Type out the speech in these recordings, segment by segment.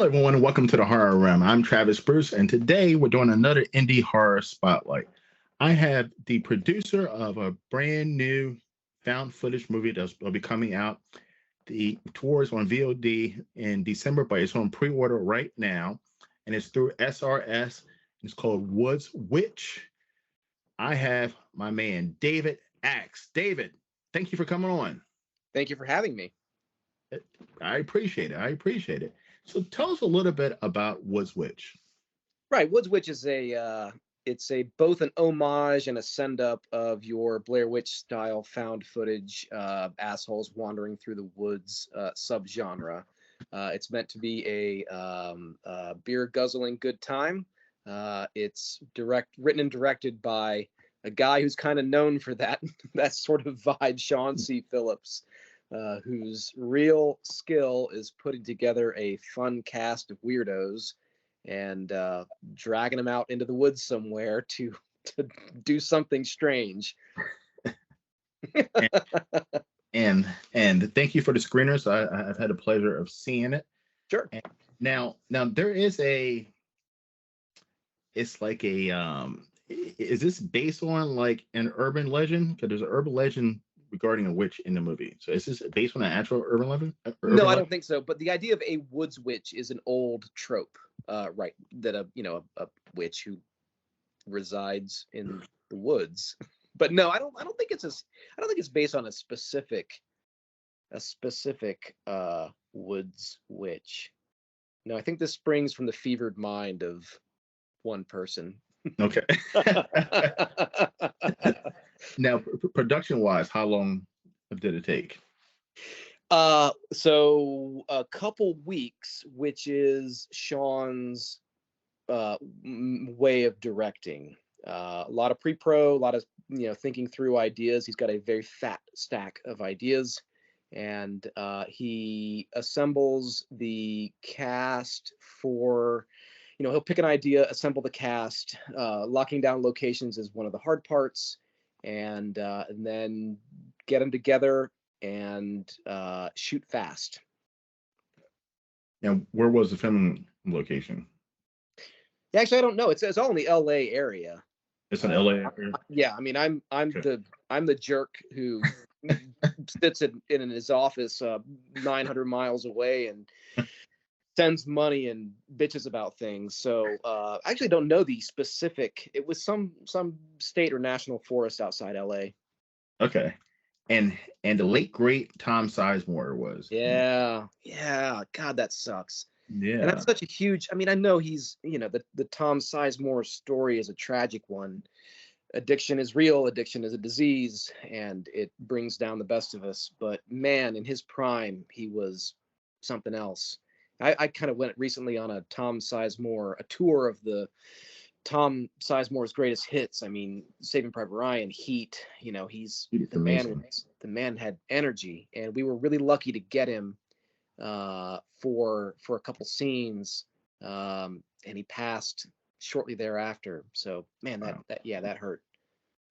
Hello, everyone, and welcome to the Horror Realm. I'm Travis Bruce, and today we're doing another indie horror spotlight. I have the producer of a brand new found footage movie that will be coming out the tours on VOD in December, but it's on pre-order right now, and it's through SRS. It's called Woods Witch. I have my man David Axe. David, thank you for coming on. Thank you for having me. I appreciate it. I appreciate it. So tell us a little bit about Woods Witch. Right, Woods Witch is it's a both an homage and a send up of your Blair Witch style found footage assholes wandering through the woods subgenre. It's meant to be a beer guzzling good time. It's written and directed by a guy who's kind of known for that that sort of vibe, Sean C. Phillips. Whose real skill is putting together a fun cast of weirdos and dragging them out into the woods somewhere to do something strange. and thank you for the screeners. I've had the pleasure of seeing it. Sure. And now there is it's like is this based on like an urban legend? Because there's an urban legend regarding a witch in the movie. So is this based on an actual urban legend? No, I don't think so. But the idea of a woods witch is an old trope, right? That a witch who resides in the woods. But no, I don't think it's based on a specific woods witch. No, I think this springs from the fevered mind of one person. Okay. Now, production-wise, how long did it take? So a couple weeks, which is Sean's way of directing. A lot of pre-pro, a lot of thinking through ideas. He's got a very fat stack of ideas, and he assembles the cast for. He'll pick an idea, assemble the cast. Locking down locations is one of the hard parts, and then get them together and shoot fast. Now, where was the filming location? Actually, I don't know. It's all in the LA area. It's an LA area? Yeah, I mean, I'm the jerk who sits in his office 900 miles away and sends money and bitches about things. So I actually don't know the specific. It was some state or national forest outside LA. Okay. And the late great Tom Sizemore was. Yeah. God, that sucks. Yeah. And that's such a huge. I mean, I know he's the Tom Sizemore story is a tragic one. Addiction is real. Addiction is a disease, and it brings down the best of us. But man, in his prime, he was something else. I kind of went recently on a tour of the Tom Sizemore's greatest hits. I mean, Saving Private Ryan, Heat. The man had energy, and we were really lucky to get him for a couple scenes, and he passed shortly thereafter. So man, that hurt.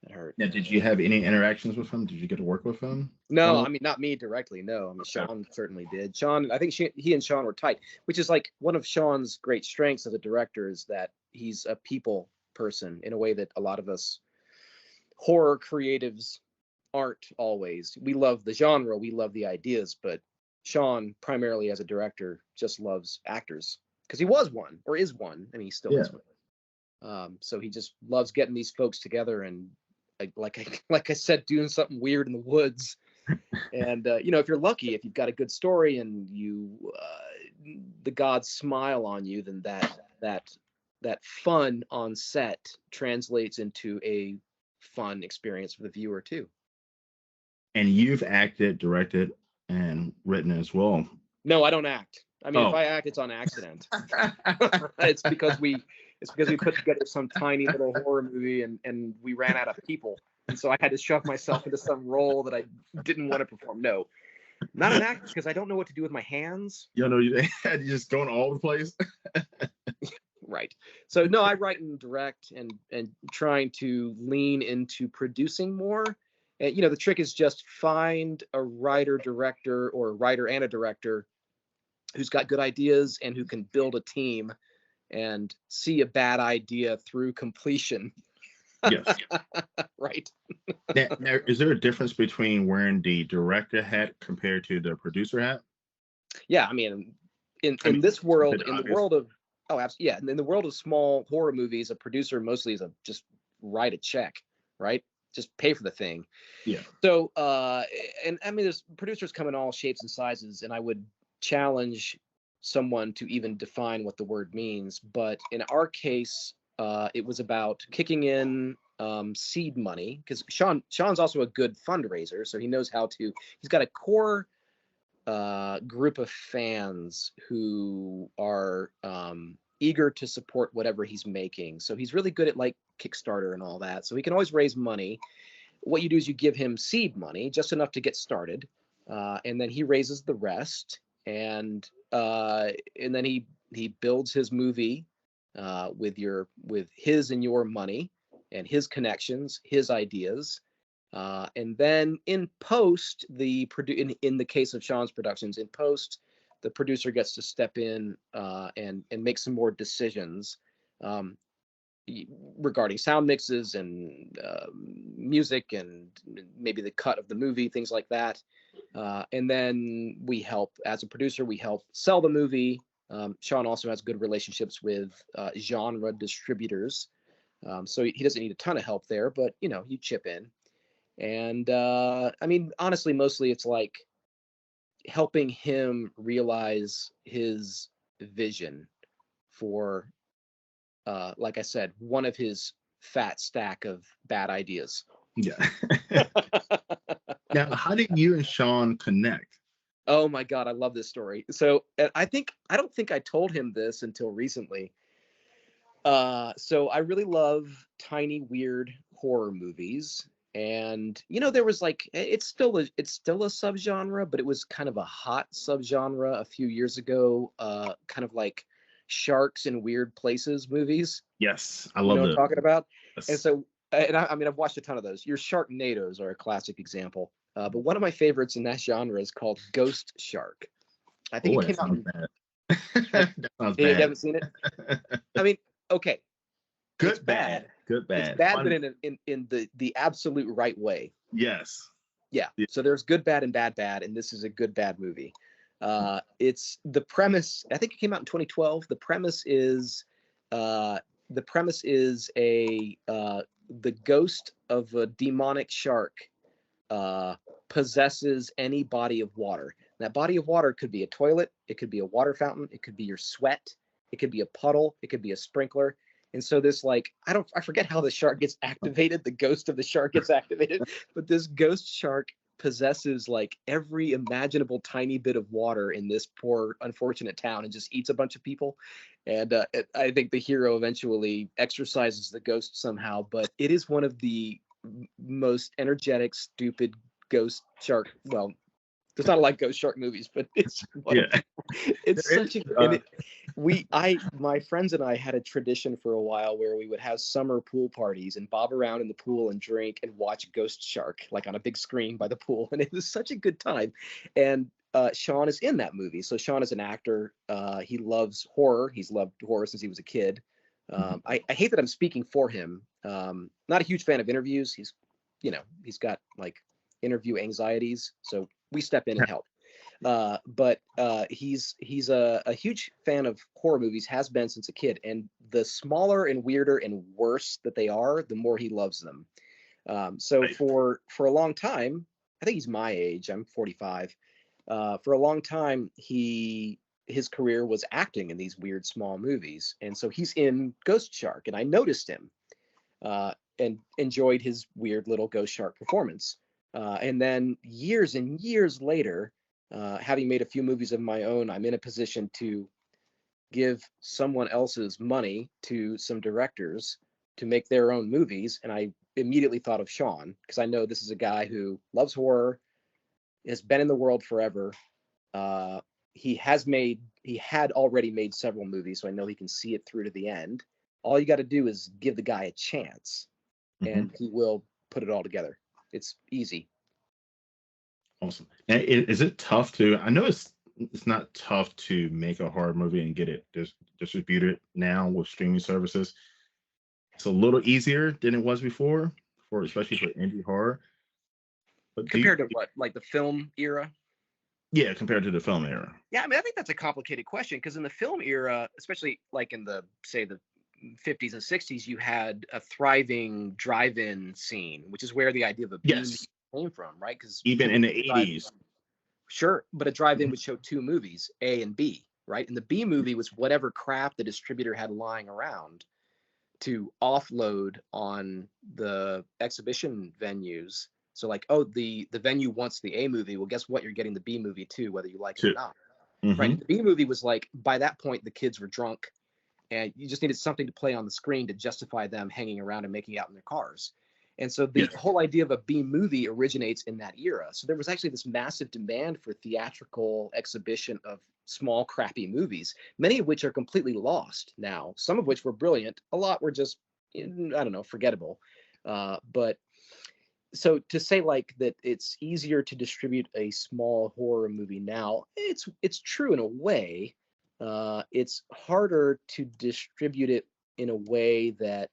That hurt. Now, did you have any interactions with him? Did you get to work with him? No, I mean, not me directly. No, I mean, Sean certainly did. Sean, I think he and Sean were tight, which is like one of Sean's great strengths as a director is that he's a people person in a way that a lot of us horror creatives aren't always. We love the genre, we love the ideas, but Sean, primarily as a director, just loves actors because he was one or is one. I mean, he still is one. So he just loves getting these folks together and like I said, doing something weird in the woods. And if you're lucky, if you've got a good story and the gods smile on you, then that fun on set translates into a fun experience for the viewer too. And you've acted, directed, and written as well. No, I don't act. I mean, if I act, it's on accident. It's because we put together some tiny little horror movie and we ran out of people. And so I had to shove myself into some role that I didn't want to perform. No, not an actor because I don't know what to do with my hands. You're just going all over the place. Right. So no, I write and direct and trying to lean into producing more. And the trick is just find a writer and a director who's got good ideas and who can build a team and see a bad idea through completion. Yes. Right. Now, is there a difference between wearing the director hat compared to the producer hat? Yeah, I mean, I in mean, this it's a world, bit in the obvious. world of oh, absolutely, yeah, in the world of small horror movies, a producer mostly is a just write a check, right? Just pay for the thing. Yeah. So, and I mean, there's producers come in all shapes and sizes, and I would challenge someone to even define what the word means. But in our case, it was about kicking in seed money because Sean's also a good fundraiser, so he knows how to. He's got a core group of fans who are eager to support whatever he's making. So he's really good at like Kickstarter and all that. So he can always raise money. What you do is you give him seed money, just enough to get started, and then he raises the rest, and then he builds his movie with his and your money and his connections, his ideas. And then in post, in the case of Sean's Productions, in post, the producer gets to step in and make some more decisions um, regarding sound mixes and music and maybe the cut of the movie, things like that. And then we help, as a producer, we help sell the movie. Sean also has good relationships with genre distributors, so he doesn't need a ton of help there, but you chip in. And I mean, honestly, mostly it's like helping him realize his vision for, like I said, one of his fat stack of bad ideas. Yeah. Now, how did you and Sean connect? Oh my God, I love this story. So I don't think I told him this until recently. So I really love tiny, weird horror movies. And there was like it's still a subgenre, but it was kind of a hot subgenre a few years ago, kind of like sharks in weird places movies. Yes, I You know love what I'm this. talking about? And Yes. so, I mean, I've watched a ton of those. Your Sharknadoes are a classic example. But one of my favorites in that genre is called Ghost Shark. I think Oh, it that came out sounds in, bad. I, That sounds you bad. haven't seen it? I mean, okay, it's Good, bad. bad. Good, It's bad. bad, but Fun. in the absolute right way. Yes. Yeah. Yeah. So there's good, bad, and bad, bad, and this is a good, bad movie. It's the premise. I think it came out in 2012. Uh, the premise is the ghost of a demonic shark uh, possesses any body of water. That body of water could be a toilet, it could be a water fountain, it could be your sweat, it could be a puddle, it could be a sprinkler. And so this like I forget how the shark gets activated, the ghost of the shark gets activated, but this ghost shark possesses like every imaginable tiny bit of water in this poor unfortunate town and just eats a bunch of people. And I think the hero eventually exorcises the ghost somehow, but it is one of the most energetic, stupid ghost shark. Well, there's not a lot of ghost shark movies, but it's one of Yeah. it's There is, such a and it, we I my friends and I had a tradition for a while where we would have summer pool parties and bob around in the pool and drink and watch Ghost Shark like on a big screen by the pool, and it was such a good time. And Sean is in that movie, so Sean is an actor. He loves horror. He's loved horror since he was a kid. I hate that I'm speaking for him. Not a huge fan of interviews. He's got like interview anxieties, so we step in and help. But he's a huge fan of horror movies, has been since a kid. And the smaller and weirder and worse that they are, the more he loves them. So right. for a long time, I think he's my age. I'm 45. For a long time, his career was acting in these weird small movies, and so he's in Ghost Shark, and I noticed him and enjoyed his weird little Ghost Shark performance. And then years and years later, having made a few movies of my own, I'm in a position to give someone else's money to some directors to make their own movies. And I immediately thought of Sean because I know this is a guy who loves horror, has been in the world forever. Uh, he had already made several movies, so I know he can see it through to the end. All you got to do is give the guy a chance, Hmm. and he will put it all together. It's easy. Awesome. Now, is it tough to? I know it's it's not tough to make a horror movie and get it distributed now with streaming services. It's a little easier than it was before, for especially for indie horror. But do you, Compared to what, like the film era? yeah, compared to the film era. Yeah, I mean, I think that's a complicated question because in the film era, especially like in the, say, the 50s and 60s, you had a thriving drive-in scene, which is where the idea of a B movie Yes, came from, right? Because even people in the drive, 80s. sure, but a drive-in Mhm. would show two movies, A and B, right? And the B movie was whatever crap the distributor had lying around to offload on the exhibition venues. So like, oh, the venue wants the A movie. Well, guess what? You're getting the B movie too, whether you like it or To, not. Right. hmm And the B movie was like, by that point, the kids were drunk and you just needed something to play on the screen to justify them hanging around and making out in their cars. And so the Yes. whole idea of a B movie originates in that era. So there was actually this massive demand for theatrical exhibition of small, crappy movies, many of which are completely lost now. Some of which were brilliant. A lot were just, I don't know, forgettable. But so to say like that it's easier to distribute a small horror movie now, it's true in a way. It's harder to distribute it in a way that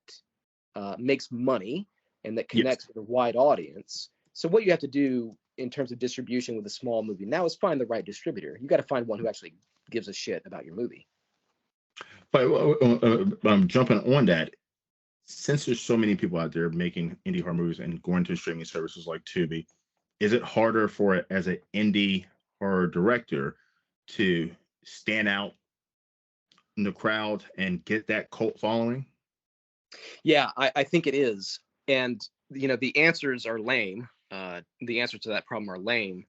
makes money and that Yes. connects with a wide audience. So what you have to do in terms of distribution with a small movie now is find the right distributor. You got to find one who actually gives a shit about your movie. But jumping on that, since there's so many people out there making indie horror movies and going to streaming services like Tubi, is it harder for it as an indie horror director to stand out in the crowd and get that cult following? Yeah, I think it is. And the answers are lame. The answers to that problem are lame.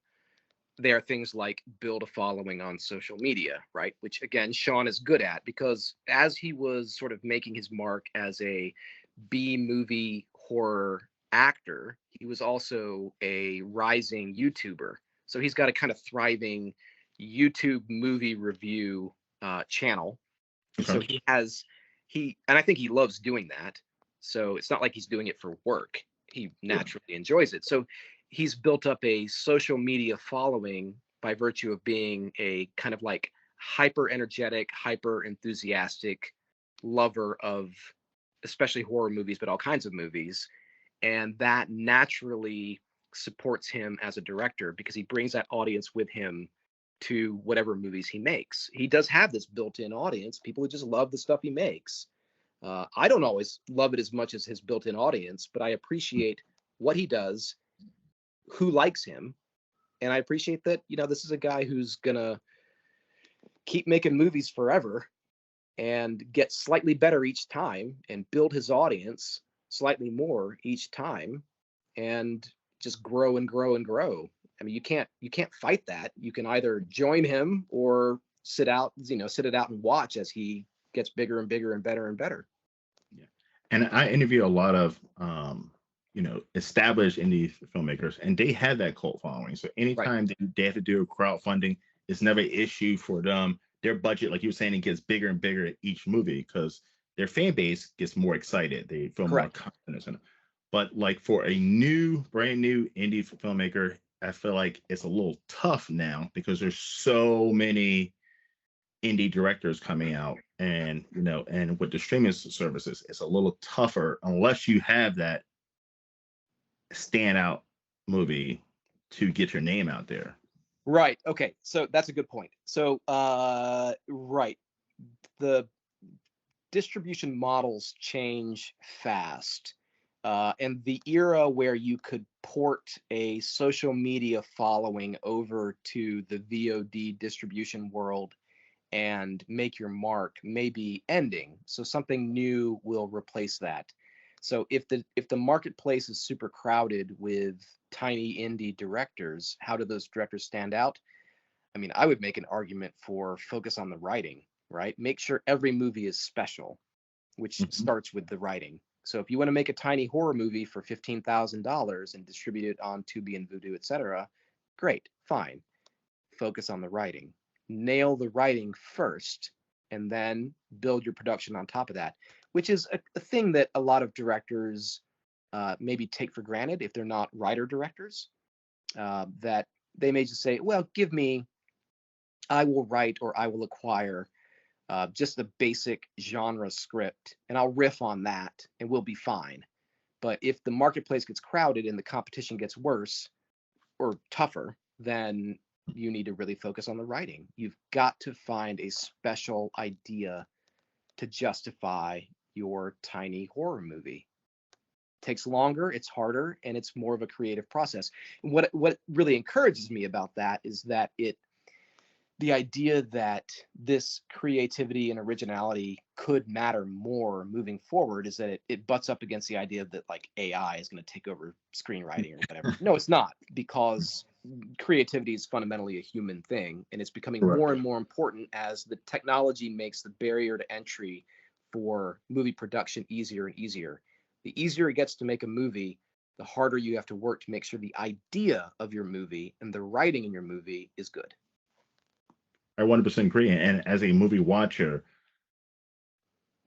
They are things like build a following on social media, right? Which again, Sean is good at because as he was sort of making his mark as a B movie horror actor, he was also a rising YouTuber. So he's got a kind of thriving YouTube movie review channel. So Okay. and I think he loves doing that. So it's not like he's doing it for work. He Yeah. naturally enjoys it. So he's built up a social media following by virtue of being a kind of like hyper energetic, hyper enthusiastic lover of especially horror movies, but all kinds of movies. And that naturally supports him as a director because he brings that audience with him to whatever movies he makes. He does have this built-in audience, people who just love the stuff he makes. I don't always love it as much as his built-in audience, but I appreciate what he does, who likes him, and I appreciate that this is a guy who's gonna keep making movies forever and get slightly better each time and build his audience slightly more each time and just grow and grow and grow. I mean, you can't fight that. You can either join him or sit it out and watch as he gets bigger and bigger and better and better. Yeah. And I interview a lot of established indie filmmakers, and they have that cult following. So Right. anytime they have to do crowdfunding, it's never an issue for them. Their budget, like you were saying, it gets bigger and bigger at each movie because their fan base gets more excited. They feel more Correct. confidence in it. But like for a brand new indie filmmaker, I feel like it's a little tough now because there's so many indie directors coming out, and and with the streaming services it's a little tougher unless you have that standout movie to get your name out there. Right. Okay. So that's a good point. So right. The distribution models change fast. And the era where you could port a social media following over to the VOD distribution world and make your mark may be ending. So something new will replace that. So if the marketplace is super crowded with tiny indie directors, how do those directors stand out? I mean, I would make an argument for focus on the writing, right? Make sure every movie is special, which Mhm. starts with the writing. So if you want to make a tiny horror movie for $15,000 and distribute it on Tubi and Vudu, etc., great, fine. Focus on the writing. Nail the writing first, and then build your production on top of that, which is a thing that a lot of directors maybe take for granted if they're not writer directors. That they may just say, "Well, give me I will write or I will acquire just the basic genre script, and I'll riff on that, and we'll be fine. But if the marketplace gets crowded and the competition gets worse or tougher, then you need to really focus on the writing. You've got to find a special idea to justify your tiny horror movie. It takes longer, it's harder, and it's more of a creative process. And what really encourages me about that is that the idea that this creativity and originality could matter more moving forward is that it butts up against the idea that like AI is going to take over screenwriting or whatever. No, it's not, because creativity is fundamentally a human thing, and it's becoming Correct. more and more important as the technology makes the barrier to entry for movie production easier and easier. The easier it gets to make a movie, the harder you have to work to make sure the idea of your movie and the writing in your movie is good. I 100% agree. And as a movie watcher,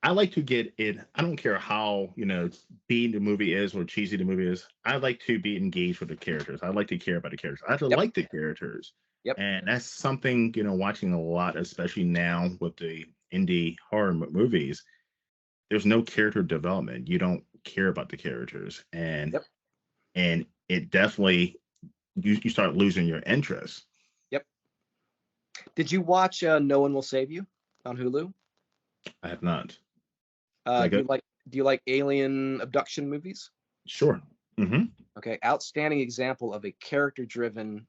I like to get it. I don't care how, beat the movie is or cheesy the movie is. I like to be engaged with the characters. I like to care about the characters. I Yep. like the characters. Yep. And that's something, watching a lot, especially now with the indie horror movies. There's no character development. You don't care about the characters. And Yep. and it definitely, you start losing your interest. Yep. Did you watch No One Will Save You on Hulu? I have not. Do you like alien abduction movies? Sure. Mm-hmm. Okay, outstanding example of a character-driven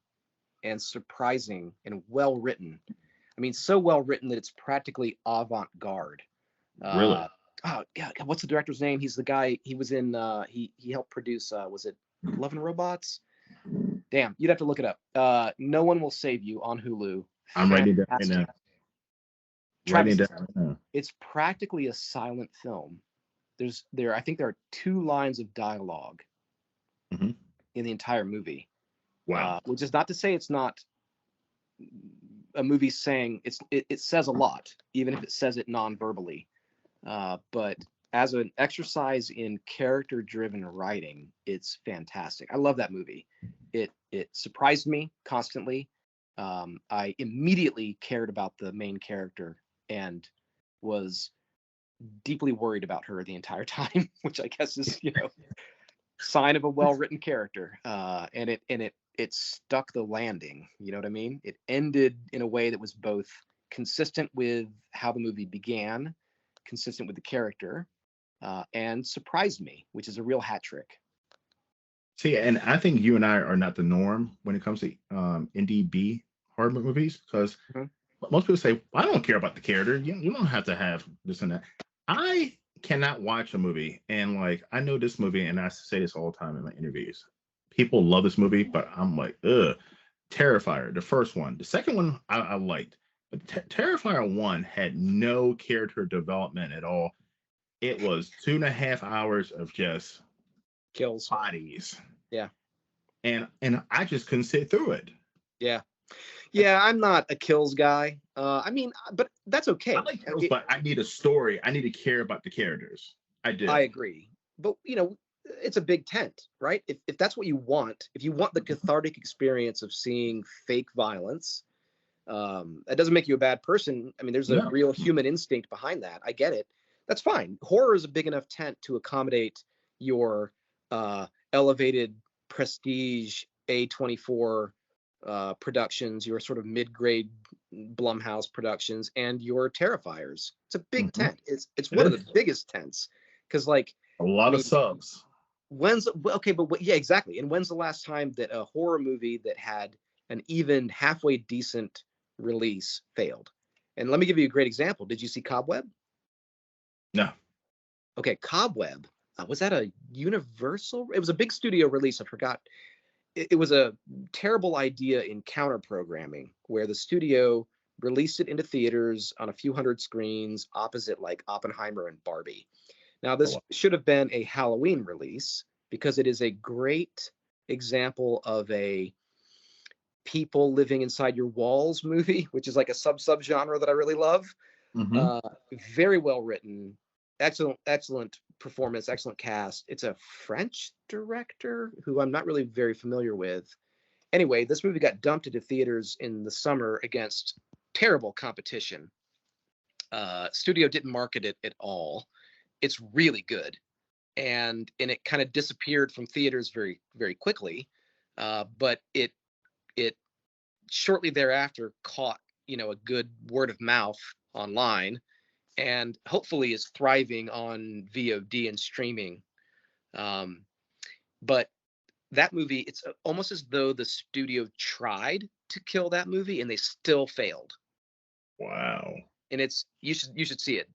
and surprising and well-written. I mean, so well-written that it's practically avant-garde. Really? Oh God, what's the director's name? He's the guy. He was in. He helped produce. Was it Love and Robots? Damn, you'd have to look it up. No One Will Save You on Hulu. I'm writing that right now. Travis, Writing that right now. it's practically a silent film. I think there are 2 lines of dialogue Mhm. in the entire movie. Wow. Which is not to say it's not a movie saying it says a lot, even if it says it non-verbally. But as an exercise in character-driven writing, it's fantastic. I love that movie. It surprised me constantly. I immediately cared about the main character and was deeply worried about her the entire time, which I guess is sign of a well-written character. And it stuck the landing. You know what I mean? It ended in a way that was both consistent with how the movie began, consistent with the character, and surprised me, which is a real hat trick. See, and I think you and I are not the norm when it comes to indie B horror movies, because most people say, I don't care about the character. You don't have to have this and that. I cannot watch a movie and I know this movie, and I say this all the time in my interviews. People love this movie, but I'm like, ugh. Terrifier, the first one. The second one I liked, but Terrifier 1 had no character development at all. It was 2.5 hours of just Kills. bodies. Yeah. And I just couldn't sit through it. Yeah, I'm not a kills guy. I mean, but that's okay. I like kills, but I need a story. I need to care about the characters. I do. I agree. But, it's a big tent, right? If that's what you want, if you want the cathartic experience of seeing fake violence, that doesn't make you a bad person. I mean, there's a real human instinct behind that. I get it. That's fine. Horror is a big enough tent to accommodate your elevated prestige A24 productions, your sort of mid-grade Blumhouse productions, and your Terrifiers. It's a big tent. It's one of the biggest tents, because a lot of subs. Yeah, exactly. And when's the last time that a horror movie that had an even halfway decent release failed? And let me give you a great example. Did you see Cobweb? No. Okay, Cobweb. Was that a Universal? It was a big studio release. I forgot. It was a terrible idea in counter programming, where the studio released it into theaters on a few hundred screens opposite Oppenheimer and Barbie. Now, this should have been a Halloween release, because it is a great example of a people living inside your walls movie, which is like a sub-genre that I really love. Very well written, excellent performance, excellent cast. It's a French director who I'm not really very familiar with. Anyway, this movie got dumped into theaters in the summer against terrible competition. Studio didn't market it at all. It's really good, and it kind of disappeared from theaters very very quickly. But it shortly thereafter caught a good word of mouth online, and hopefully is thriving on VOD and streaming. But that movie, it's almost as though the studio tried to kill that movie and they still failed. Wow. And it's you should see it.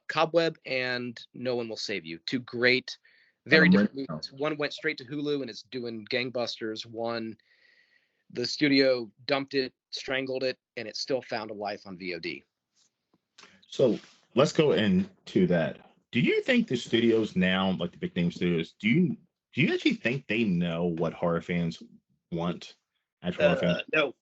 Cobweb and No One Will Save You. Two great, very different movies. One went straight to Hulu and is doing gangbusters. One, the studio dumped it, strangled it, and it still found a life on VOD. So let's go into that. Do you think the studios now, like the big name studios, do you actually think they know what horror fans want? Actual horror fans? No.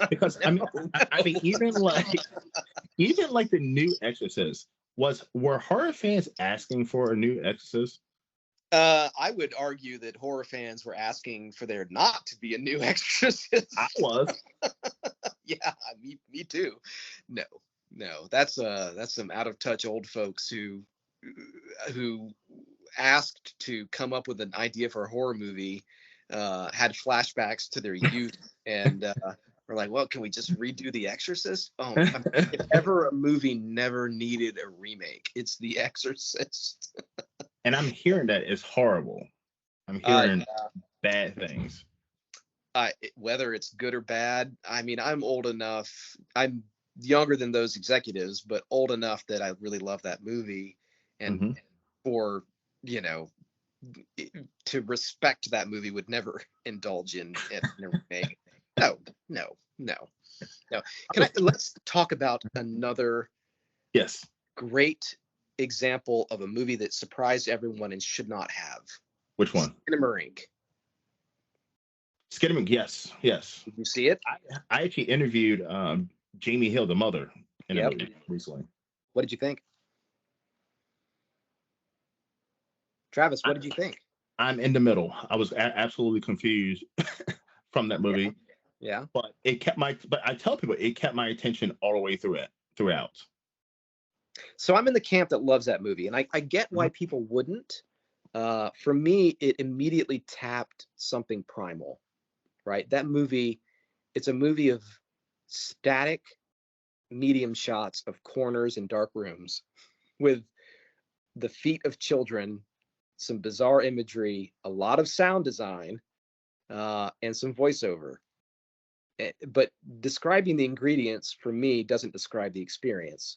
Because No. I mean, even like the new Exorcist, were horror fans asking for a new Exorcist? I would argue that horror fans were asking for there not to be a new Exorcist. I was. Yeah, me too. No, that's some out of touch old folks who asked to come up with an idea for a horror movie, had flashbacks to their youth, and we're like, well, can we just redo The Exorcist? Oh, I mean, if ever a movie never needed a remake, it's The Exorcist. And I'm hearing that it's horrible. I'm hearing bad things. Whether it's good or bad, I mean, I'm old enough. I'm younger than those executives, but old enough that I really love that movie, and for to respect that movie, would never indulge in a remake. No. Let's talk about another great example of a movie that surprised everyone and should not have. Which one? Skinamarink. Skinamarink, yes. Did you see it? I actually interviewed Jamie Hill, the mother, in a movie recently. What did you think? Travis, what did you think? I'm in the middle. I was absolutely confused from that movie. Yeah. But I tell people it kept my attention all the way throughout. So I'm in the camp that loves that movie, and I get why people wouldn't. For me, it immediately tapped something primal, right? That movie, it's a movie of static medium shots of corners and dark rooms with the feet of children, some bizarre imagery, a lot of sound design, and some voiceover. But describing the ingredients for me doesn't describe the experience.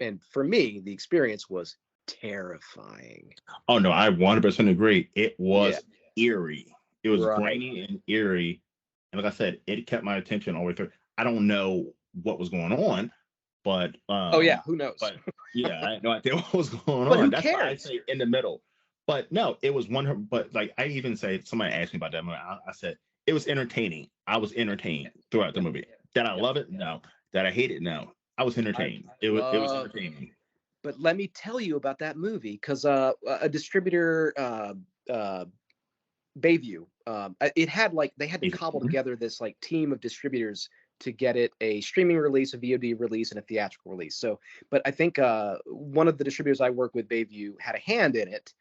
And for me, the experience was terrifying. Oh no, I 100% agree. It was eerie. It was grainy and eerie. And like I said, it kept my attention all the way through. I don't know what was going on, but who knows? But I had no idea what was going on. That's why I say in the middle. But no, it was one. But like I even say, somebody asked me about that movie. I said it was entertaining. I was entertained throughout the movie. Did I love it? No. Did I hate it? No. I was entertained. It was entertaining. But let me tell you about that movie, because a distributor, Bayview, they had to cobble together this like team of distributors to get it a streaming release, a VOD release, and a theatrical release. So, but I think one of the distributors I work with, Bayview, had a hand in it,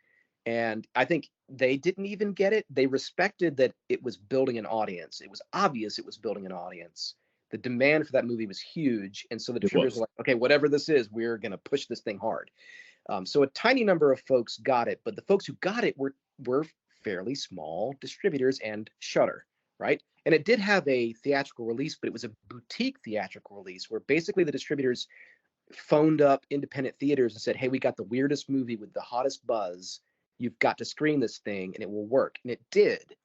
and I think they didn't even get it. They respected that it was building an audience. It was obvious it was building an audience. The demand for that movie was huge, and so the distributors were like, okay, whatever this is, we're going to push this thing hard. So a tiny number of folks got it, but the folks who got it were fairly small distributors and Shudder, right? And it did have a theatrical release, but it was a boutique theatrical release where basically the distributors phoned up independent theaters and said, hey, we got the weirdest movie with the hottest buzz. You've got to screen this thing and it will work. And it did,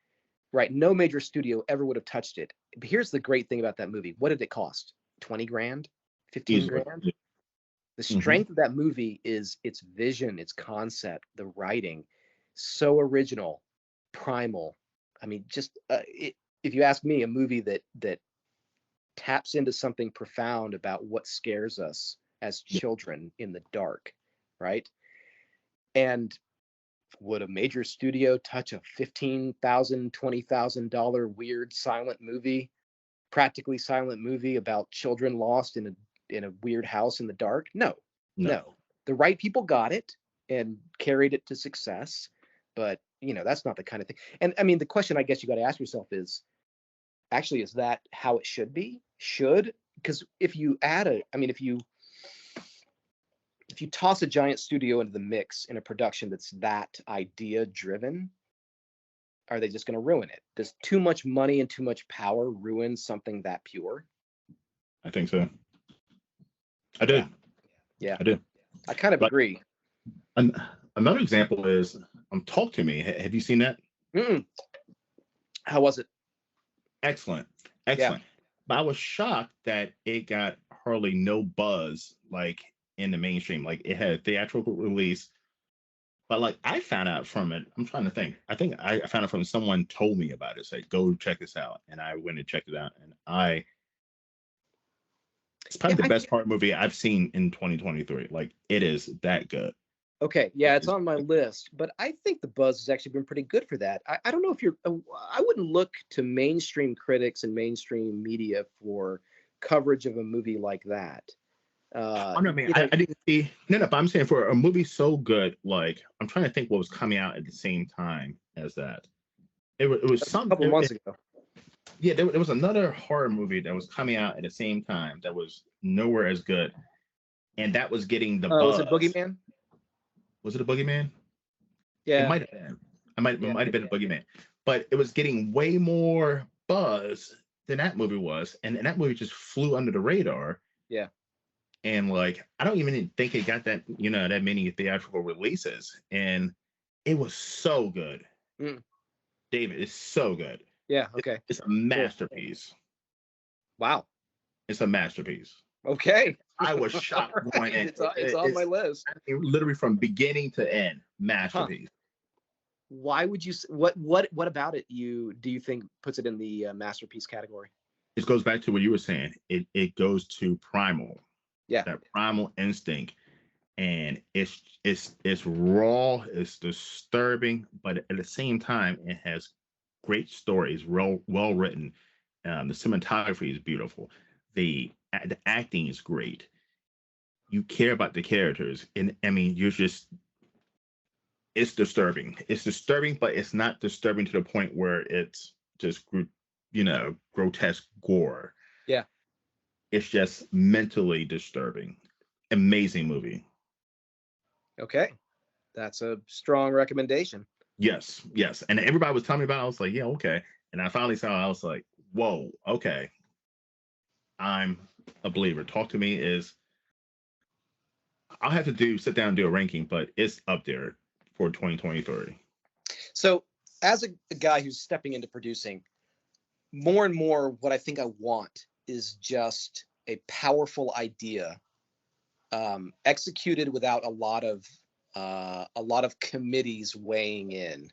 right? No major studio ever would have touched it. But here's the great thing about that movie. What did it cost? 20 grand? 15 grand? The strength of that movie is its vision, its concept, the writing. So original, primal. I mean, just if you ask me, a movie that taps into something profound about what scares us as children in the dark, right? And would a major studio touch a $15,000, $20,000 weird silent movie practically silent movie about children lost in a weird house in the dark. No. The right people got it and carried it to success, but that's not the kind of thing. And I mean, the question I guess you got to ask yourself is that how it should be? Because if you toss a giant studio into the mix in a production that's that idea driven, are they just going to ruin it? Does too much money and too much power ruin something that pure? I think so. I do. Yeah. I do. I kind of agree. Another example is Talk to Me. Have you seen that? Mm-mm. How was it? Excellent. Yeah. But I was shocked that it got hardly no buzz like in the mainstream. Like it had a theatrical release, but like I found out from it. I'm trying to think. I think I found out from someone told me about it. Said go check this out, and I went and checked it out, and it's probably the best horror movie I've seen in 2023. Like it is that good. Okay, yeah, it's on my list, but I think the buzz has actually been pretty good for that. I don't know if I wouldn't look to mainstream critics and mainstream media for coverage of a movie like that. I didn't see. No, but I'm saying for a movie so good, like I'm trying to think what was coming out at the same time as that. It was a couple months ago. Yeah, there was another horror movie that was coming out at the same time that was nowhere as good, and that was getting the buzz. Was it Boogeyman? Was it a Boogeyman? Yeah, it might have been. It might have been a Boogeyman, but it was getting way more buzz than that movie was, and that movie just flew under the radar. Yeah, and like I don't even think it got that that many theatrical releases, and it was so good. David, it's so good. Yeah, okay. It's a masterpiece. Wow. It's a masterpiece. Okay. I was shocked going in. It's on my list. Literally from beginning to end, masterpiece. Why would you? What about it? Do you think puts it in the masterpiece category? It goes back to what you were saying. It goes to primal. Yeah. That primal instinct, and it's raw. It's disturbing, but at the same time, it has great stories, well written. The cinematography is beautiful. The acting is great. You care about the characters, and I mean, it's disturbing. It's disturbing, but it's not disturbing to the point where it's just grotesque gore. Yeah, it's just mentally disturbing. Amazing movie. Okay, that's a strong recommendation. Yes, and everybody was telling me about it. I was like, yeah, okay. And I finally saw it. I was like, whoa, okay. I'm a believer. Talk to Me is. I'll have to sit down and do a ranking, but it's up there for 2023. So, as a guy who's stepping into producing, more and more, what I think I want is just a powerful idea, executed without a lot of committees weighing in,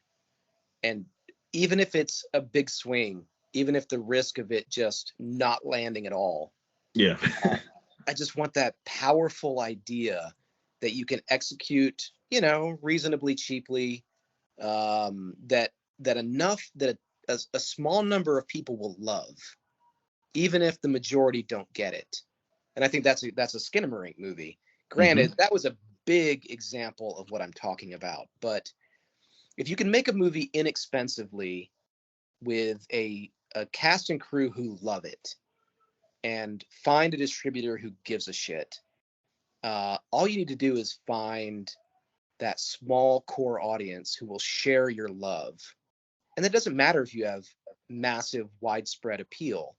and even if it's a big swing, even if the risk of it just not landing at all. Yeah. I just want that powerful idea that you can execute, reasonably cheaply, that a small number of people will love, even if the majority don't get it. And I think that's a Skinamarink movie. Granted, that was a big example of what I'm talking about. But if you can make a movie inexpensively with a cast and crew who love it, and find a distributor who gives a shit, all you need to do is find that small core audience who will share your love. And it doesn't matter if you have massive widespread appeal.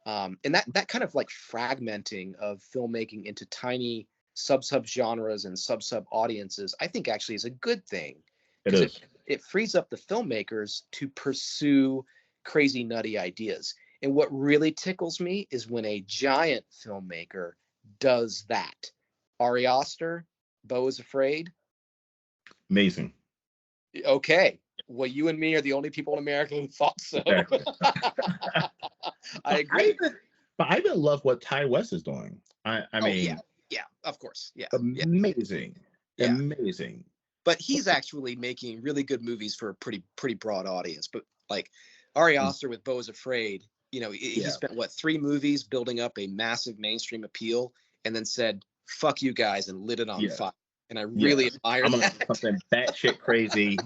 And that kind of like fragmenting of filmmaking into tiny sub genres and sub audiences, I think actually is a good thing. It frees up the filmmakers to pursue crazy nutty ideas. And what really tickles me is when a giant filmmaker does that. Ari Aster, Beau is Afraid. Amazing. Okay. Well, you and me are the only people in America who thought so. Exactly. I agree. But I even love what Ty West is doing. I mean, yeah, of course. Yeah. Amazing. Yeah. Amazing. But he's actually making really good movies for a pretty broad audience. But like Ari Aster with Beau is Afraid, You know, he Yeah. spent what 3 movies building up a massive mainstream appeal, and then said, "Fuck you guys," and lit it on Yeah. fire. And I Yeah. really admire I'm gonna that. do something batshit crazy.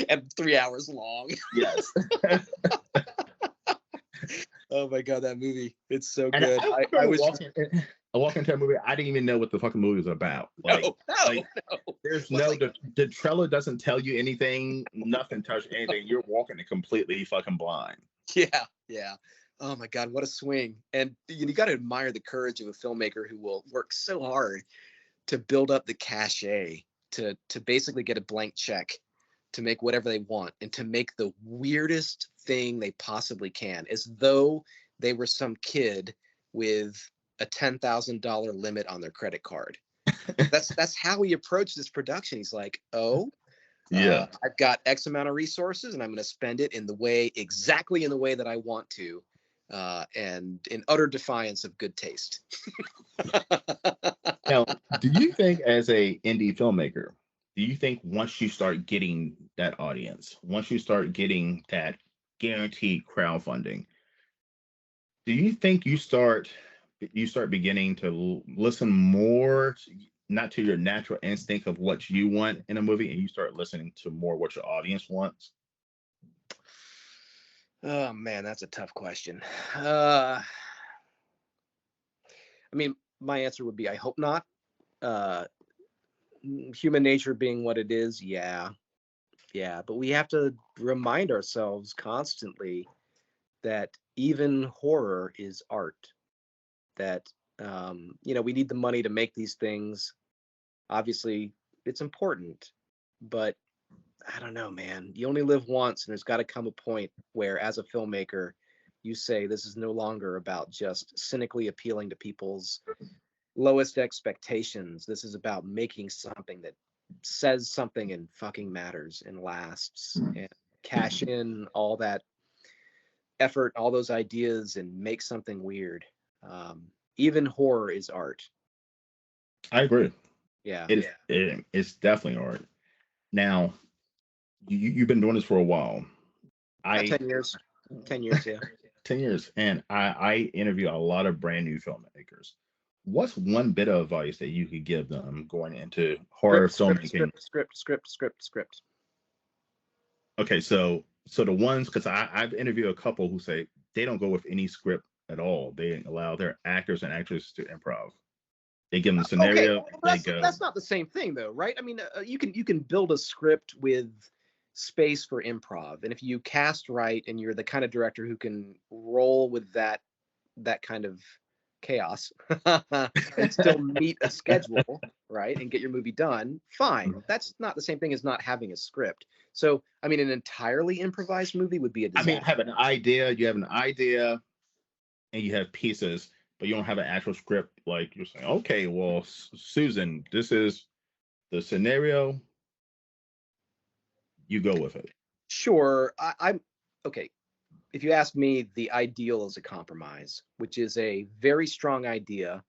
And 3 hours long. Yes. Oh my god, that movie! It's so And good. I was I walk into a movie, I didn't even know what the fucking movie was about. Like, no, like no. there's Well, no like, the trailer doesn't tell you anything, nothing tells you anything. You're walking it completely fucking blind. yeah, yeah. Oh my god, what a swing! And you got to admire the courage of a filmmaker who will work so hard to build up the cachet, to basically get a blank check, to make whatever they want, and to make the weirdest thing they possibly can, as though they were some kid with a $10,000 limit on their credit card. That's how he approached this production. He's like, oh, Yeah. I've got X amount of resources, and I'm going to spend it exactly in the way that I want to, and in utter defiance of good taste. Now, do you think as a indie filmmaker, do you think once you start getting that audience, once you start getting that guaranteed crowdfunding, do you think you start beginning to listen more not to your natural instinct of what you want in a movie, and you start listening to more what your audience wants? Oh man, that's a tough question. I mean, my answer would be I hope not. Uh, Human nature being what it is, yeah, but we have to remind ourselves constantly that even horror is art. That we need the money to make these things. Obviously, it's important, but I don't know, man. You only live once, and there's got to come a point where, as a filmmaker, you say this is no longer about just cynically appealing to people's lowest expectations. This is about making something that says something and fucking matters and lasts, and cash in all that effort, all those ideas, and make something weird. Even horror is art. I agree. Yeah. It's definitely art. Now, you've been doing this for a while. 10 years. 10 years, yeah. 10 years, and I interview a lot of brand new filmmakers. What's one bit of advice that you could give them going into horror filmmaking? Script. Okay, so the ones, because I've interviewed a couple who say they don't go with any script at all. They allow their actors and actresses to improv. They give them the scenario. Okay, well, that's not the same thing, though, right? I mean, you can build a script with space for improv, and if you cast right, and you're the kind of director who can roll with that kind of chaos and still meet a schedule, right, and get your movie done, fine. That's not the same thing as not having a script. So, I mean, an entirely improvised movie would be a disaster. I mean, have an idea. You have an idea, and you have pieces, but you don't have an actual script. Like you're saying, okay, well, Susan, this is the scenario. You go with it. Sure, I'm okay. If you ask me, the ideal is a compromise, which is a very strong idea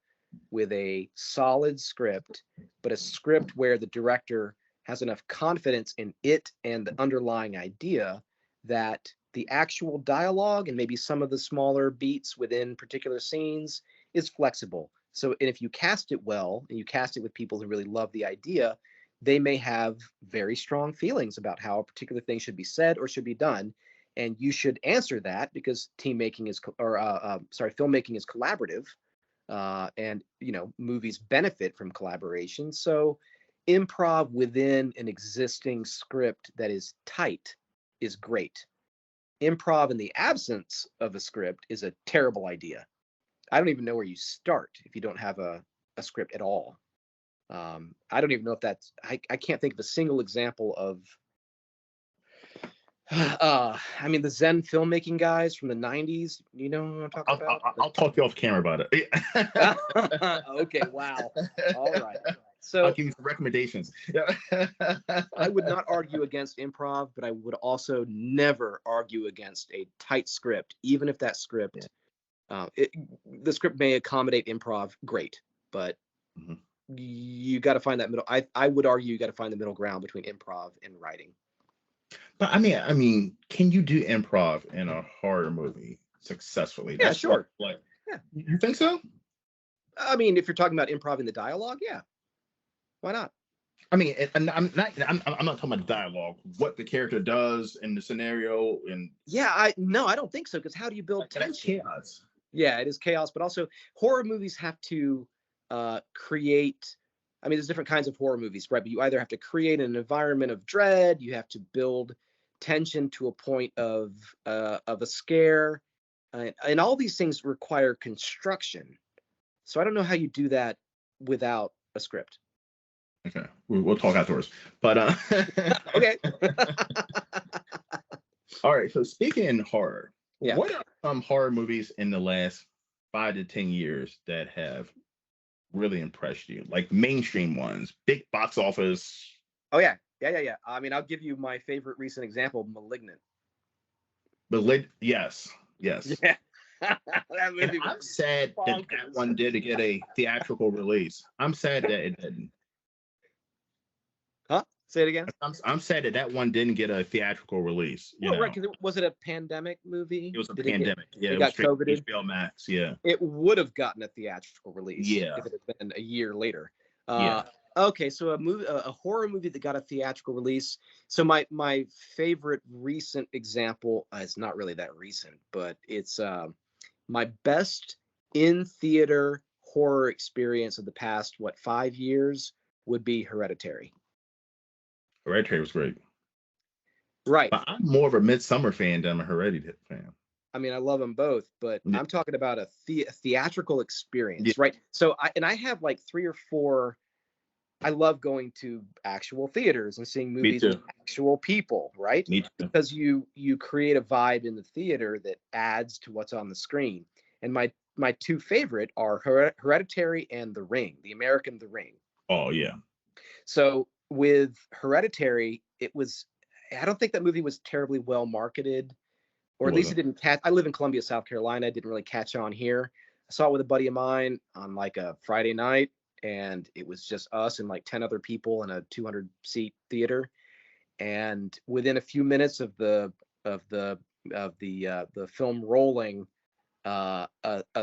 with a solid script, but a script where the director has enough confidence in it and the underlying idea that the actual dialogue and maybe some of the smaller beats within particular scenes is flexible. So, and if you cast it well, and you cast it with people who really love the idea, they may have very strong feelings about how a particular thing should be said or should be done, and you should answer that, because filmmaking is collaborative, and movies benefit from collaboration. So improv within an existing script that is tight is great. Improv in the absence of a script is a terrible idea. I don't even know where you start if you don't have a script at all. I don't even know if that's, I can't think of a single example of, I mean, the Zen filmmaking guys from the 90s, you know what I'm talking about? I'll talk to you off camera about it. Okay, wow. All right. So I'll give you some recommendations. I would not argue against improv, but I would also never argue against a tight script, even if that script, the script may accommodate improv, great, but you got to find that middle. I would argue you got to find the middle ground between improv and writing. But I mean, can you do improv in a horror movie? successfully. Yeah, That's what, sure. like, Yeah. you think so? I mean, if you're talking about improving the dialogue, yeah, why not? I mean, and I'm not talking about dialogue, what the character does in the scenario, and Yeah, I don't think so. Because how do you build that's tension? chaos. Yeah, it is chaos, but also horror movies have to create. I mean, there's different kinds of horror movies, right? But you either have to create an environment of dread, you have to build tension to a point of a scare, and all these things require construction. So I don't know how you do that without a script. Okay, we'll talk afterwards. But Okay. all right. So speaking in horror, Yeah. what are some horror movies in the last 5 to 10 years that have really impressed you? Like mainstream ones, big box office. Oh yeah. Yeah. I mean, I'll give you my favorite recent example, Malignant. But yes, yes. Yeah. That And movie I'm was sad that that bonkers. one did get a theatrical release. I'm sad that it didn't. Huh? Say it again. I'm sad that that one didn't get a theatrical release. You Well, right, know, because was it a pandemic movie? it was a Did it get pandemic. Yeah, it it was got straight coveted? HBO Max. Yeah, It would have gotten a theatrical release yeah, if it had been a year later. yeah. Okay, so a horror movie that got a theatrical release. So my favorite recent example is not really that recent, but it's my best in theater horror experience of the past 5 years would be Hereditary. Hereditary was great, Right. but I'm more of a Midsummer fan than a Hereditary fan. I mean, I love them both, but Yeah, I'm talking about a theatrical yeah, experience, right? So I have like 3 or 4. I love going to actual theaters and seeing me movies with too. actual people, right? Me too. Because you create a vibe in the theater that adds to what's on the screen. And my two favorite are Hereditary and The Ring, the American The Ring. Oh yeah, So with Hereditary, I don't think that movie was terribly well marketed, it or at least it wasn't. didn't catch. I live in Columbia, South Carolina. It didn't really catch on here. I saw it with a buddy of mine on like a Friday night, and it was just us and like 10 other people in a 200-seat theater. And within a few minutes of the film rolling, a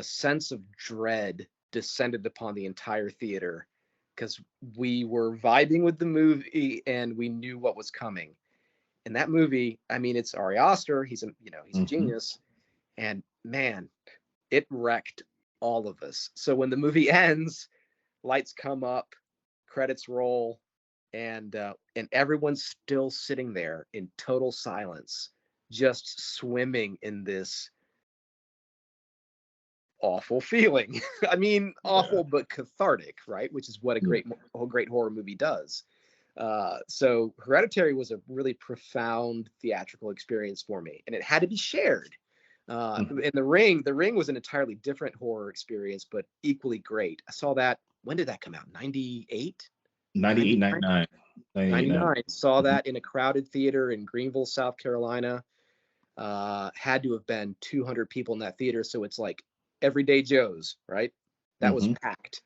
sense of dread descended upon the entire theater because we were vibing with the movie and we knew what was coming. And that movie, I mean, it's Ari Aster. He's a Hmm. genius, and man, it wrecked all of us. So when the movie ends, lights come up, credits roll, and everyone's still sitting there in total silence, just swimming in this awful feeling. I mean, Yeah, awful but cathartic, right? Which is what yeah. a great horror movie does. So Hereditary was a really profound theatrical experience for me, and it had to be shared. Mhm. And the Ring was an entirely different horror experience, but equally great. I saw that. When did that come out? 98, 98, 99, 99, 98, 99. Saw Mhm. that in a crowded theater in Greenville, South Carolina. Had to have been 200 people in that theater, so it's like everyday Joes, right? That was Mhm. packed.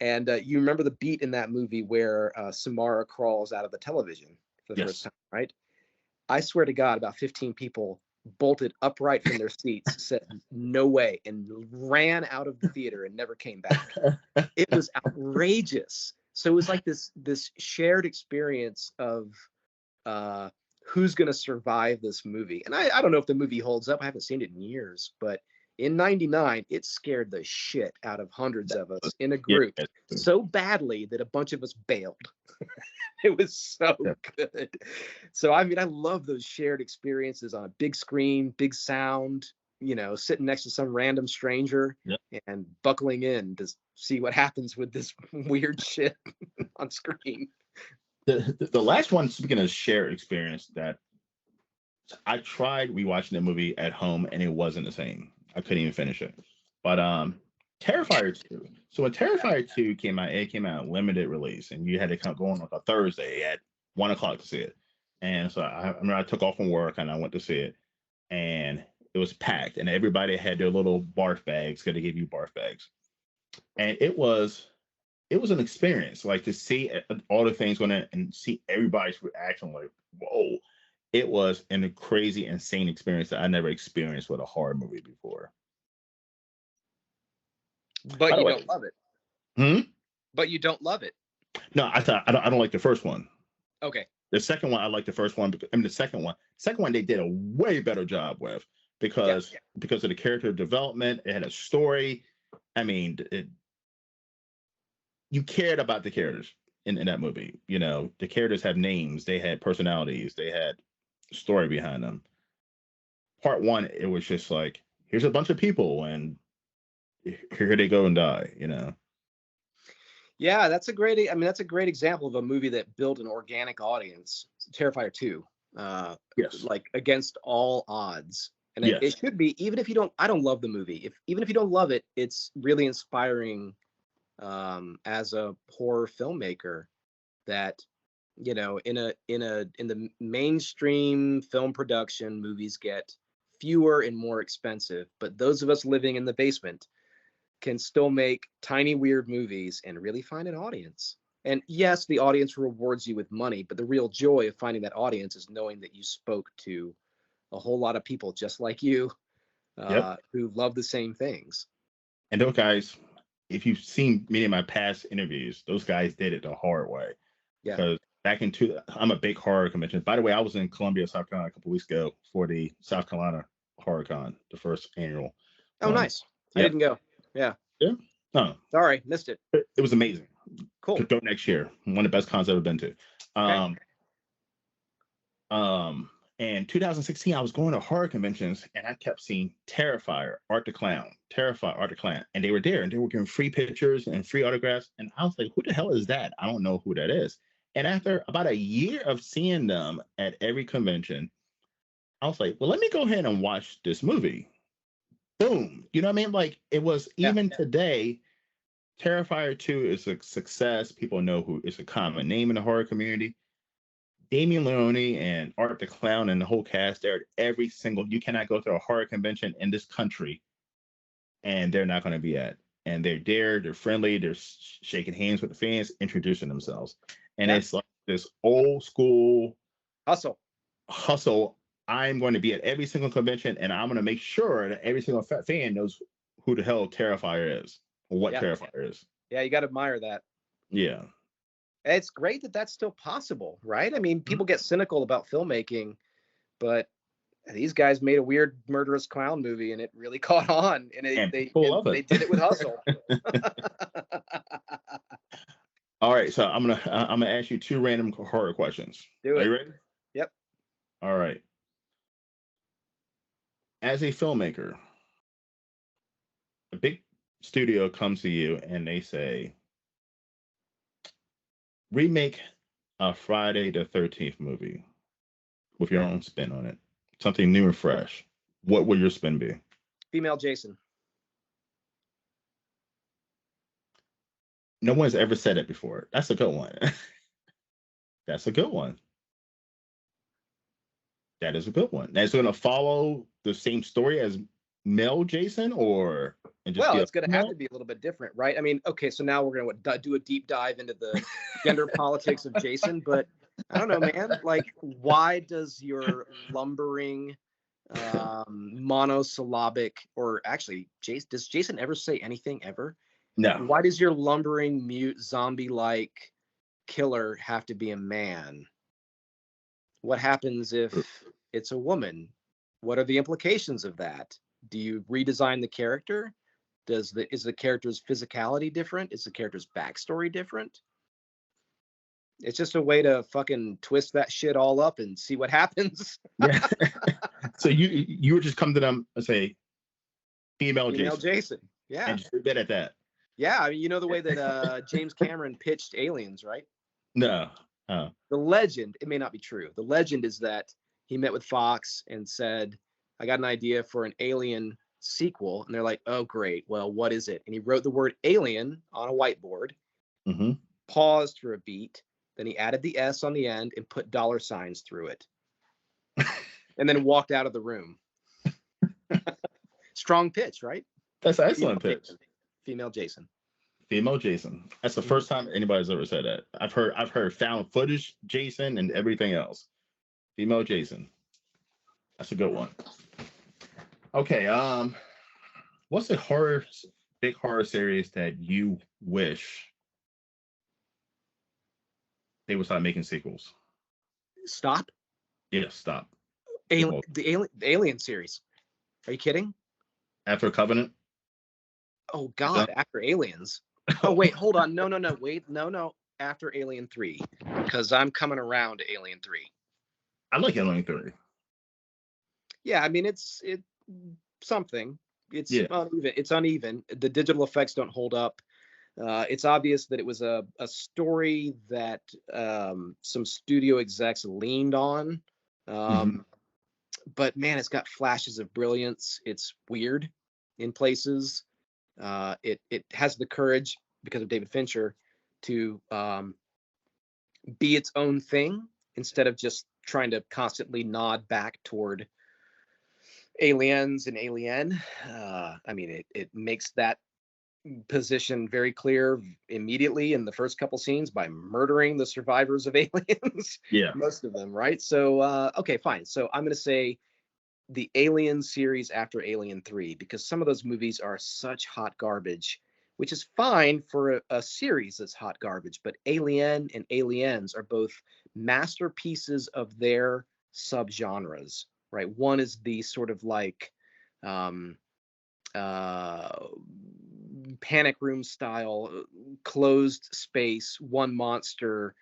And you remember the beat in that movie where Samara crawls out of the television for the first Yes. time, right? I swear to God, about 15 people bolted upright from their seats, said no way, and ran out of the theater and never came back. It was outrageous. So it was like this shared experience of uh, who's going to survive this movie. And I don't know if the movie holds up. I haven't seen it in years, but in 99, it scared the shit out of hundreds of us in a Yeah. group so badly that a bunch of us bailed. It was so Yeah. good. So, I mean, I love those shared experiences on a big screen, big sound, sitting next to some random stranger Yeah. and buckling in to see what happens with this weird shit on screen. The last one, speaking of shared experience, that I tried rewatching the movie at home and it wasn't the same. I couldn't even finish it. But Terrifier 2. So when Terrifier 2 came out, it came out limited release and you had to go on like a Thursday at 1 o'clock to see it. And so I remember I took off from work and I went to see it and it was packed and everybody had their little barf bags because they give you barf bags. And it was an experience like to see all the things going on and see everybody's reaction like, whoa. it was a crazy, insane experience that I never experienced with a horror movie before. By But the you way, don't love it. hmm? But you don't love it. No, I don't like the first one. Okay. The second one, I like the first one. I mean, the second one they did a way better job with Yeah. because of the character development. It had a story. I mean, you cared about the characters in that movie. You know, the characters have names, they had personalities, they had story behind them. Part one, it was just like, here's a bunch of people, and here they go and die. You know. Yeah, that's a great. I mean, that's a great example of a movie that built an organic audience. Terrifier 2, Yes. like against all odds, and it Yes. should be. Even if you don't, I don't love the movie. Even if you don't love it, it's really inspiring as a horror filmmaker. That in the mainstream film production, movies get fewer and more expensive, but those of us living in the basement can still make tiny weird movies and really find an audience. And yes, the audience rewards you with money, but the real joy of finding that audience is knowing that you spoke to a whole lot of people just like you, Yep. who love the same things. And those guys, if you've seen many of my past interviews, those guys did it the hard way. Yeah. Because back in I'm a big horror convention. By the way, I was in Columbia, South Carolina a couple weeks ago for the South Carolina Horror Con, the first annual Oh, one. nice. I Yep. didn't go. Yeah. Yeah. No, Sorry, missed it. it was amazing. Cool. Go next year. One of the best cons I've ever been to. Okay. In 2016, I was going to horror conventions and I kept seeing Terrifier, Art the Clown, Terrifier, Art the Clown. And they were there and they were giving free pictures and free autographs. And I was like, who the hell is that? I don't know who that is. And after about a year of seeing them at every convention, I was like, well, let me go ahead and watch this movie. Boom. You know what I mean? Like it was even today, Terrifier 2 is a success. People know who it's a common name in the horror community. Damien Leone and Art the Clown and the whole cast, they're at every single, you cannot go to a horror convention in this country and they're not going to be at. And they're there, they're friendly, they're shaking hands with the fans, introducing themselves. And it's like this old school hustle. I'm going to be at every single convention and I'm going to make sure that every single fan knows who the hell Terrifier is or what Terrifier is. Yeah, you got to admire that. Yeah. It's great that that's still possible, right? I mean, people get cynical about filmmaking, but these guys made a weird murderous clown movie and it really caught on, and they did it with hustle. All right, so I'm gonna ask you two random horror questions. Do it. Are you ready? Yep. All right. As a filmmaker, a big studio comes to you and they say, remake a Friday the 13th movie with your own spin on it, something new and fresh. What will your spin be? Female Jason. No one's ever said it before. That's a good one. That's a good one. That is a good one. That's going to follow the same story as male Jason, or well, it's going to have to be a little bit different, right? I mean, okay, so now we're going to do a deep dive into the gender politics of Jason, but I don't know, man. Like, why does your lumbering, monosyllabic, or actually, does Jason ever say anything ever? No. Why does your lumbering, mute, zombie-like killer have to be a man? What happens if it's a woman? What are the implications of that? Do you redesign the character? Is the character's physicality different? Is the character's backstory different? It's just a way to fucking twist that shit all up and see what happens. Yeah. So you would just come to them and say, female Jason. Yeah. And just leave it at that. Yeah, I mean, you know the way that James Cameron pitched Aliens, right? No. The legend, it may not be true. The legend is that he met with Fox and said, I got an idea for an Alien sequel. And they're like, oh, great. Well, what is it? And he wrote the word alien on a whiteboard, paused for a beat. Then he added the S on the end and put $signs through it. And then walked out of the room. Strong pitch, right? That's an excellent pitch. Female Jason. Female Jason. That's the first time anybody's ever said that. I've heard found footage Jason and everything else. Female Jason. That's a good one. Okay. What's a big horror series that you wish they would start making sequels? Stop. Yeah, stop. The Alien series. Are you kidding? After Covenant? Oh Done? God, after Aliens. Oh wait, hold on. No, wait, no. After Alien 3, because I'm coming around to Alien 3. I like Alien 3. Yeah, I mean it's something. It's Yeah. uneven. It's uneven. The digital effects don't hold up. It's obvious that it was a story that some studio execs leaned on. But man, it's got flashes of brilliance. It's weird in places. It has the courage, because of David Fincher, to be its own thing instead of just trying to constantly nod back toward Aliens and Alien. I mean, it makes that position very clear immediately in the first couple scenes by murdering the survivors of Aliens. Yeah. Most of them, right? So okay, fine. So I'm going to say the Alien series after Alien 3, because some of those movies are such hot garbage, which is fine for a series that's hot garbage. But Alien and Aliens are both masterpieces of their subgenres, right? One is the sort of like panic room style, closed space, one monster,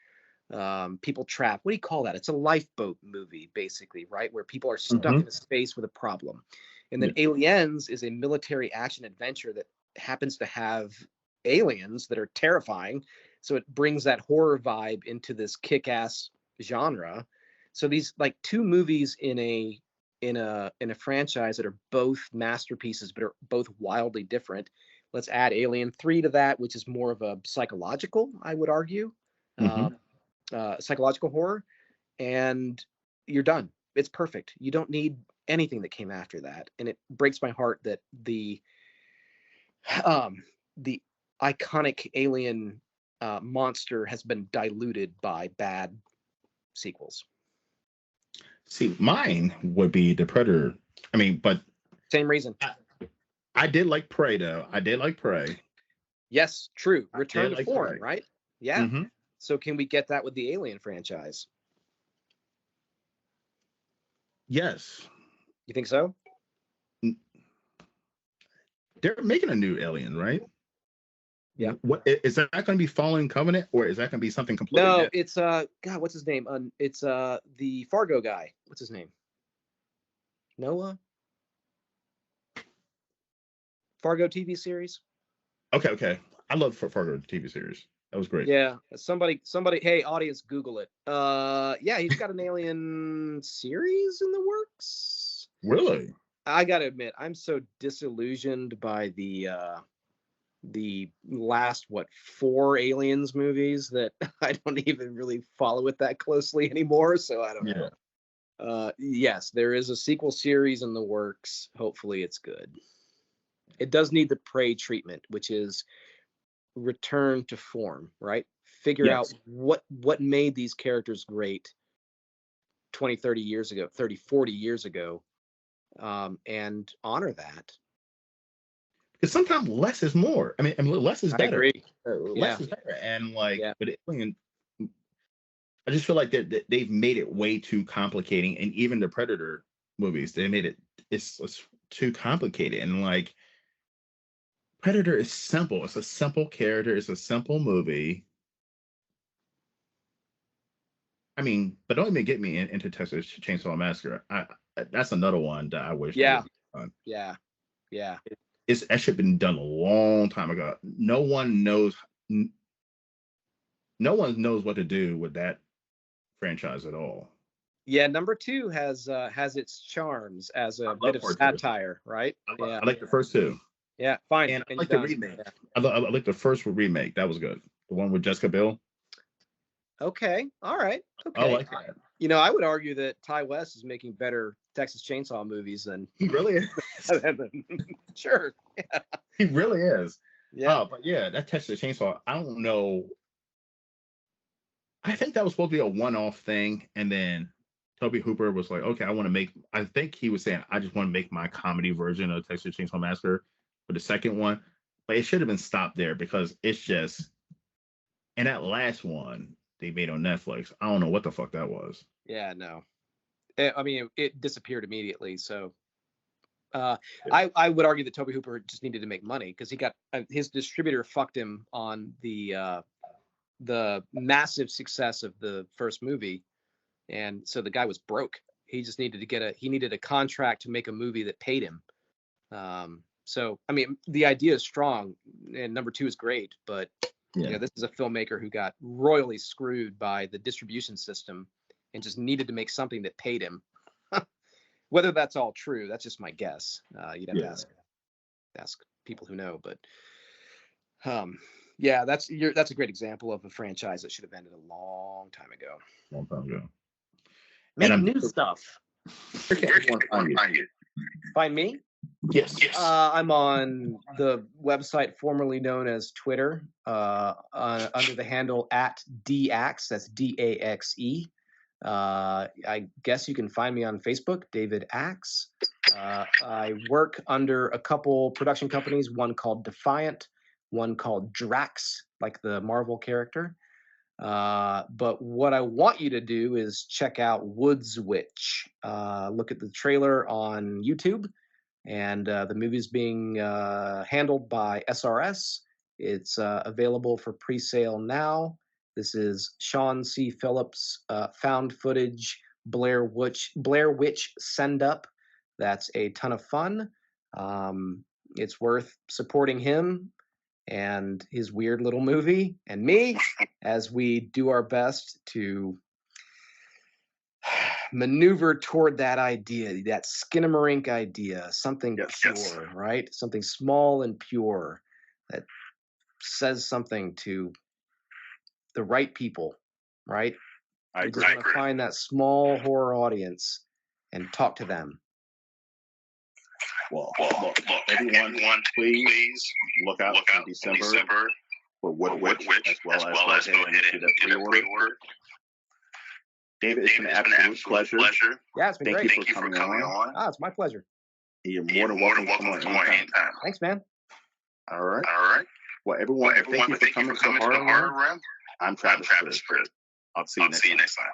people trapped. What do you call that? It's a lifeboat movie, basically, right? Where people are stuck in a space with a problem. And then Aliens is a military action adventure that happens to have aliens that are terrifying. So it brings that horror vibe into this kick-ass genre. So these like two movies in a franchise that are both masterpieces, but are both wildly different. Let's add Alien 3 to that, which is more of a psychological, I would argue. Psychological horror, and you're done. It's perfect. You don't need anything that came after that. And it breaks my heart that the iconic alien monster has been diluted by bad sequels. See, mine would be the Predator. I mean, but same reason. I did like Prey, though. I did like Prey. Yes, true. Return to form, Prey. Right? Yeah. So can we get that with the Alien franchise? Yes. You think so? They're making a new Alien, right? Yeah. What is that going to be following Covenant, or is that going to be something completely No, new? it's God, what's his name? It's the Fargo guy. What's his name? Noah? Fargo TV series? Okay. I love Fargo TV series. That was great. Yeah. Somebody, hey, audience, Google it. Yeah, he's got an Alien series in the works. Really? I gotta admit, I'm so disillusioned by the last 4 Aliens movies that I don't even really follow it that closely anymore. So I don't know. Yes, there is a sequel series in the works. Hopefully it's good. It does need the Prey treatment, which is return to form, right? Figure out what made these characters great 20, 30 years ago, 30, 40 years ago, and honor that. Because sometimes less is more. I mean less is better. I agree. Less is better. And but Alien, I just feel like they've made it way too complicating. And even the Predator movies, they made it's too complicated. And like Predator is simple. It's a simple character. It's a simple movie. I mean, but don't even get me into Texas Chainsaw Massacre. That's another one that I wish. Yeah. That should have been done a long time ago. No one knows what to do with that franchise at all. Yeah, number 2 has its charms as a bit of satire, right? I like the first 2. Yeah, fine. And I like the remake. Yeah. I like the first remake. That was good. The one with Jessica Biel. Okay. All right. Okay. I like that. You know, I would argue that Ty West is making better Texas Chainsaw movies than he really is. Sure. Yeah. He really is. Yeah. But yeah, that Texas Chainsaw, I don't know. I think that was supposed to be a one-off thing, and then Toby Hooper was like, okay, I think he was saying, I just want to make my comedy version of Texas Chainsaw Massacre for the second one. But it should have been stopped there because it's just, and that last one they made on Netflix, I don't know what the fuck that was. Yeah, no. I mean, it disappeared immediately. So Yeah. I would argue that Toby Hooper just needed to make money because he got his distributor fucked him on the massive success of the first movie, and so the guy was broke. He just needed to he needed a contract to make a movie that paid him. So I mean, the idea is strong, and number two is great, but you know, this is a filmmaker who got royally screwed by the distribution system and just needed to make something that paid him. Whether that's all true, that's just my guess. You'd have to ask people who know, but yeah, that's a great example of a franchise that should have ended a long time ago. Long time ago. Make new stuff. Where can everyone find you? Find me? Yes. I'm on the website formerly known as Twitter, under the handle @DAxe. That's DAXE. I guess you can find me on Facebook, David Axe. I work under a couple production companies, one called Defiant, one called Drax, like the Marvel character. But what I want you to do is check out Woods Witch. Look at the trailer on YouTube, and the movie's being handled by SRS. It's available for pre-sale now. This is Sean C. Phillips' found footage Blair Witch Send Up. That's a ton of fun. It's worth supporting him and his weird little movie and me as we do our best to maneuver toward that idea, that Skinamarink idea, something pure, right? Something small and pure that says something to the right people, right? I just want to find that small horror audience and talk to them. Well, look, everyone, please look out in December for Wood Witch, as well as go ahead and do the pre-order. David, it's an absolute pleasure. Yeah, it's been great. Thank you for coming on. It's my pleasure. You're more than welcome to come on anytime. Thanks, man. All right. Well, everyone, thank you for coming to the Horror Realm. I'm Travis Chris. I'll see you next time.